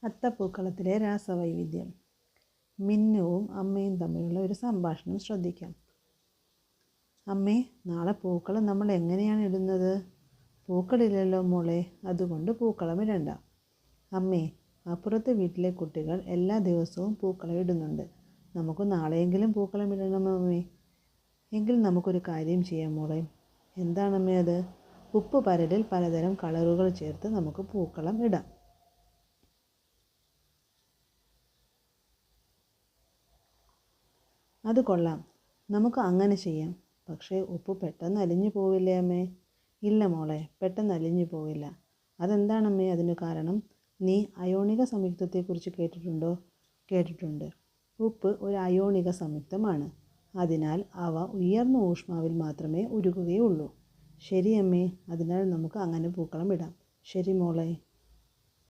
അത്തപ്പൂക്കളത്തിലെ രാസവൈവിധ്യം. മിന്നുവും അമ്മയും തമ്മിലുള്ള ഒരു സംഭാഷണം ശ്രദ്ധിക്കാം. അമ്മേ, നാളെ പൂക്കളം നമ്മൾ എങ്ങനെയാണ് ഇടുന്നത്? പൂക്കളില്ലല്ലോ മോളെ, അതുകൊണ്ട് പൂക്കളം ഇടണ്ട. അമ്മേ, അപ്പുറത്തെ വീട്ടിലെ കുട്ടികൾ എല്ലാ ദിവസവും പൂക്കളം ഇടുന്നുണ്ട്. നമുക്ക് നാളെയെങ്കിലും പൂക്കളം ഇടണം അമ്മേ. എങ്കിൽ നമുക്കൊരു കാര്യം ചെയ്യാം മോളെ. എന്താണമ്മേ അത്? ഉപ്പ് പരലിൽ പലതരം കളറുകൾ ചേർത്ത് നമുക്ക് പൂക്കളം ഇടാം. അത് കൊള്ളാം, നമുക്ക് അങ്ങനെ ചെയ്യാം. പക്ഷേ ഉപ്പ് പെട്ടെന്ന് അലിഞ്ഞു പോവില്ലേ അമ്മേ? ഇല്ല മോളെ, പെട്ടെന്ന് അലിഞ്ഞു പോവില്ല. അതെന്താണമ്മേ അതിന് കാരണം? നീ അയോണിക സംയുക്തത്തെക്കുറിച്ച് കേട്ടിട്ടുണ്ടോ? കേട്ടിട്ടുണ്ട്. ഉപ്പ് ഒരു അയോണിക സംയുക്തമാണ്. അതിനാൽ അവ ഉയർന്ന ഊഷ്മാവിൽ മാത്രമേ ഉരുകുകയുള്ളൂ. ശരി അമ്മേ, അതിനാൽ നമുക്ക് അങ്ങനെ പൂക്കളം ഇടാം. ശരി മോളെ.